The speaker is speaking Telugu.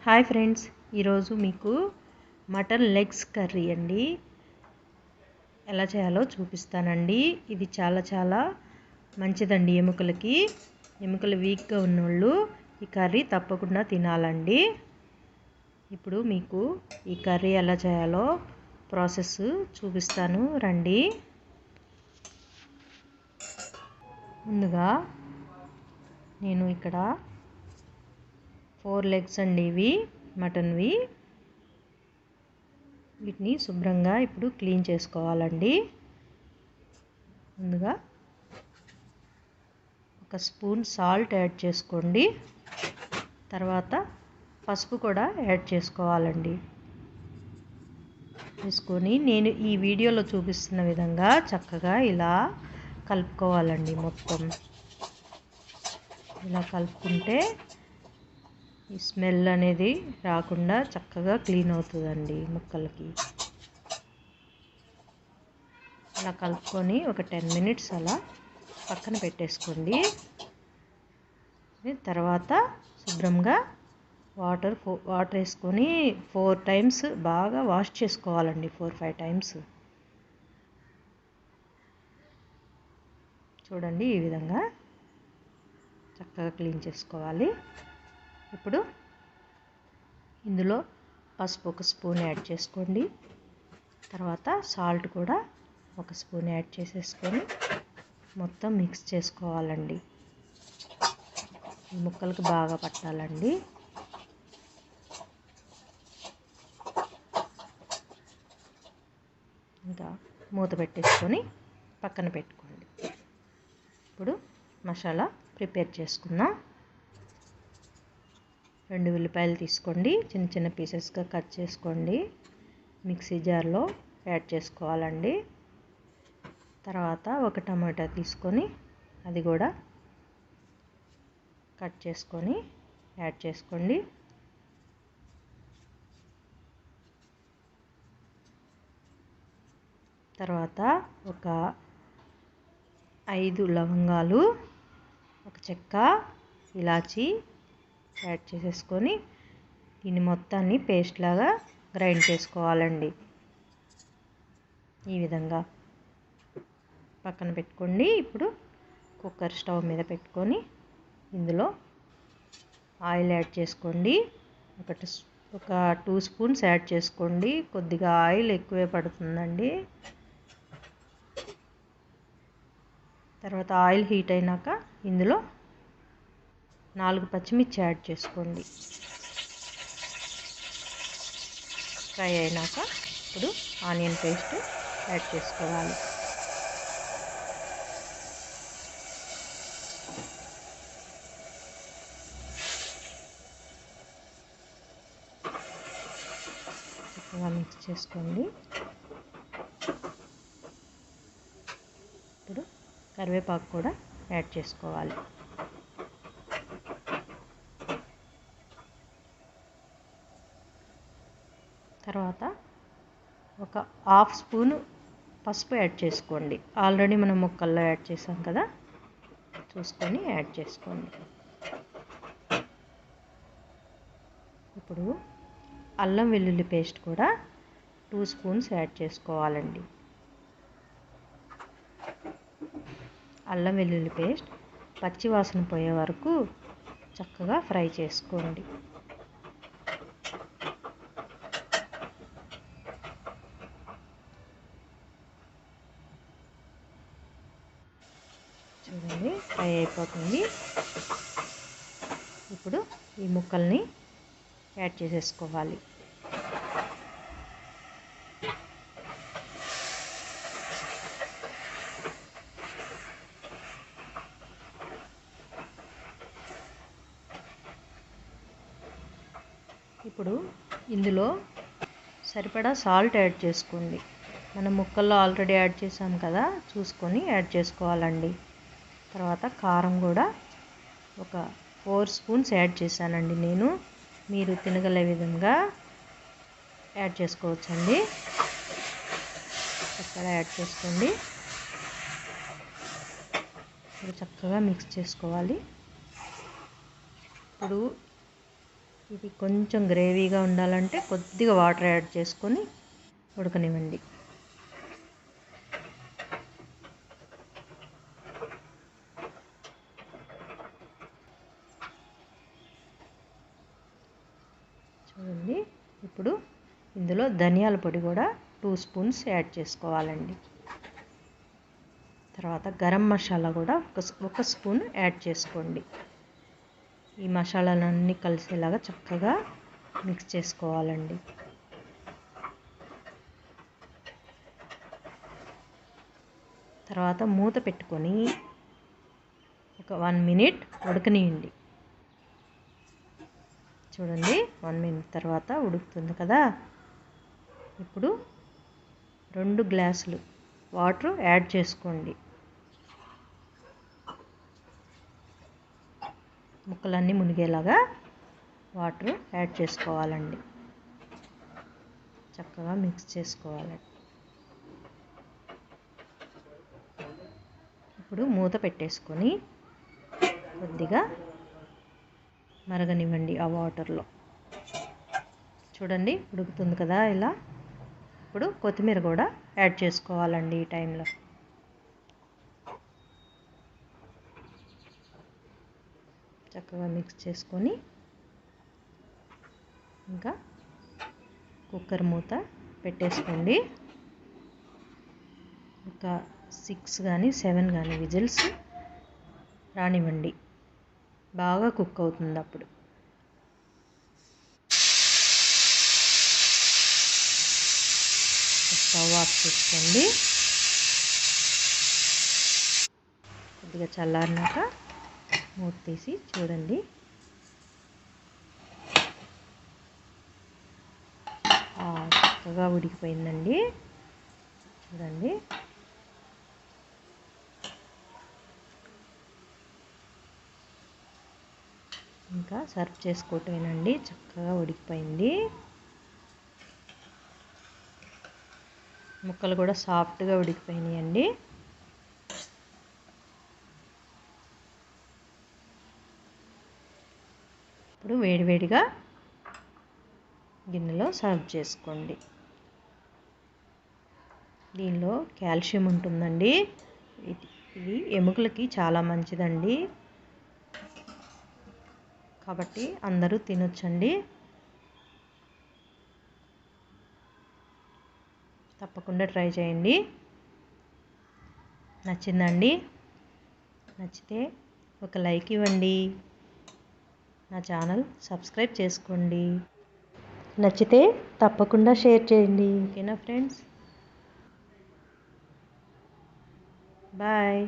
హాయ్ ఫ్రెండ్స్, ఈరోజు మీకు మటన్ లెగ్స్ కర్రీ అండి ఎలా చేయాలో చూపిస్తానండి. ఇది చాలా మంచిదండి ఎముకలు వీక్గా ఉన్నోళ్ళు ఈ కర్రీ తప్పకుండా తినాలండి. ఇప్పుడు మీకు ఈ కర్రీ ఎలా చేయాలో ప్రాసెస్ చూపిస్తాను రండి. ముందుగా నేను ఇక్కడ 4 లెగ్స్ అండి, ఇవి మటన్వి. వీటిని శుభ్రంగా ఇప్పుడు క్లీన్ చేసుకోవాలండి. ముందుగా ఒక స్పూన్ సాల్ట్ యాడ్ చేసుకోండి. తర్వాత పసుపు కూడా యాడ్ చేసుకోవాలండి. తీసుకొని నేను ఈ వీడియోలో చూపిస్తున్న విధంగా చక్కగా ఇలా కలుపుకోవాలండి. మొత్తం ఇలా కలుపుకుంటే ఈ స్మెల్ అనేది రాకుండా చక్కగా క్లీన్ అవుతుందండి ముక్కలకి. అలా కలుపుకొని ఒక 10 మినిట్స్ అలా పక్కన పెట్టేసుకోండి. తర్వాత శుభ్రంగా వాటర్ వేసుకొని 4 టైమ్స్ బాగా వాష్ చేసుకోవాలండి. 4-5 టైమ్స్ చూడండి, ఈ విధంగా చక్కగా క్లీన్ చేసుకోవాలి. ఇప్పుడు ఇందులో పసుపు 1 స్పూన్ యాడ్ చేసుకోండి. తర్వాత సాల్ట్ కూడా 1 స్పూన్ యాడ్ చేసేసుకొని మొత్తం మిక్స్ చేసుకోవాలండి. ఈ ముక్కలకు బాగా పట్టాలండి. ఇంకా మూత పెట్టేసుకొని పక్కన పెట్టుకోండి. ఇప్పుడు మసాలా ప్రిపేర్ చేసుకుందాం. 2 ఉల్లిపాయలు తీసుకోండి, చిన్న పీసెస్గా కట్ చేసుకోండి. మిక్సీ జార్లో యాడ్ చేసుకోవాలండి. తర్వాత 1 టమాటా తీసుకొని అది కూడా కట్ చేసుకొని యాడ్ చేసుకోండి. తర్వాత ఒక 5 లవంగాలు, 1 చెక్క, ఇలాచి యాడ్ చేసేసుకొని దీన్ని మొత్తాన్ని పేస్ట్ లాగా గ్రైండ్ చేసుకోవాలండి. ఈ విధంగా పక్కన పెట్టుకోండి. ఇప్పుడు కుక్కర్ స్టవ్ మీద పెట్టుకొని ఇందులో ఆయిల్ యాడ్ చేసుకోండి. ఒక 2 స్పూన్స్ యాడ్ చేసుకోండి. కొద్దిగా ఆయిల్ ఎక్కువే పడుతుందండి. తర్వాత ఆయిల్ హీట్ అయినాక ఇందులో 4 పచ్చిమిర్చి యాడ్ చేసుకోండి. ఫ్రై అయినాక ఇప్పుడు ఆనియన్ పేస్ట్ యాడ్ చేసుకోవాలి. చక్కగా మిక్స్ చేసుకోండి. ఇప్పుడు కరివేపాకు కూడా యాడ్ చేసుకోవాలి. తర్వాత ఒక 1/2 స్పూన్ పసుపు యాడ్ చేసుకోండి. ఆల్రెడీ మనం ముక్కల్లో యాడ్ చేసాం కదా, చూసుకొని యాడ్ చేసుకోండి. ఇప్పుడు అల్లం వెల్లుల్లి పేస్ట్ కూడా 2 స్పూన్స్ యాడ్ చేసుకోవాలండి. అల్లం వెల్లుల్లి పేస్ట్ పచ్చి వాసన పోయే వరకు చక్కగా ఫ్రై చేసుకోండి. చూడండి, ఫ్రై అయిపోతుంది. ఇప్పుడు ఈ ముక్కల్ని యాడ్ చేసేసుకోవాలి. ఇప్పుడు ఇందులో సరిపడా సాల్ట్ యాడ్ చేసుకోండి. మనం ముక్కల్లో ఆల్రెడీ యాడ్ చేసాం కదా, చూసుకొని యాడ్ చేసుకోవాలండి. తర్వాత కారం కూడా ఒక 4 స్పూన్స్ యాడ్ చేశానండి నేను. మీరు తినగలే విధంగా యాడ్ చేసుకోవచ్చండి. ఇక్కడ యాడ్ చేసుకోండి. చక్కగా మిక్స్ చేసుకోవాలి. ఇప్పుడు ఇది కొంచెం గ్రేవీగా ఉండాలంటే కొద్దిగా వాటర్ యాడ్ చేసుకొని ఉడకనివ్వండి. చూడండి, ఇప్పుడు ఇందులో ధనియాల పొడి కూడా 2 స్పూన్స్ యాడ్ చేసుకోవాలండి. తర్వాత గరం మసాలా కూడా ఒక స్పూన్ యాడ్ చేసుకోండి. ఈ మసాలాలన్నీ కలిసేలాగా చక్కగా మిక్స్ చేసుకోవాలండి. తర్వాత మూత పెట్టుకొని ఒక 1 మినిట్ ఉడకనియండి. చూడండి, 1 మినిట్ తర్వాత ఉడుకుతుంది కదా. ఇప్పుడు 2 గ్లాసులు వాటర్ యాడ్ చేసుకోండి. ముక్కలన్నీ మునిగేలాగా వాటర్ యాడ్ చేసుకోవాలండి. చక్కగా మిక్స్ చేసుకోవాలండి. ఇప్పుడు మూత పెట్టేసుకొని కొద్దిగా మరగనివ్వండి ఆ వాటర్లో. చూడండి, ఉడుకుతుంది కదా ఇలా. ఇప్పుడు కొత్తిమీర కూడా యాడ్ చేసుకోవాలండి ఈ టైంలో. చక్కగా మిక్స్ చేసుకొని ఇంకా కుక్కర్ మూత పెట్టేసుకోండి. ఒక 6 కానీ 7 కానీ విజిల్స్ రానివ్వండి. బాగా కుక్ అవుతుంది అప్పుడు. స్టవ్ ఆఫ్ చేసుకోండి. కొద్దిగా చల్లారినాక మూత తీసి చూడండి. చక్కగా ఉడికిపోయిందండి. చూడండి, ఇంకా సర్వ్ చేసుకోవటమేనండి. చక్కగా ఉడికిపోయింది. ముక్కలు కూడా సాఫ్ట్గా ఉడికిపోయినాయండి. ఇప్పుడు వేడివేడిగా గిన్నెలో సర్వ్ చేసుకోండి. దీనిలో కాల్షియం ఉంటుందండి. ఇది ఎముకలకి చాలా మంచిదండి. కాబట్టి అందరూ తినొచ్చండి. తప్పకుండా ట్రై చేయండి. నచ్చిందండి? నచ్చితే ఒక లైక్ ఇవ్వండి. నా ఛానల్ సబ్స్క్రైబ్ చేసుకోండి. నచ్చితే తప్పకుండా షేర్ చేయండి. ఓకేనా ఫ్రెండ్స్? బాయ్.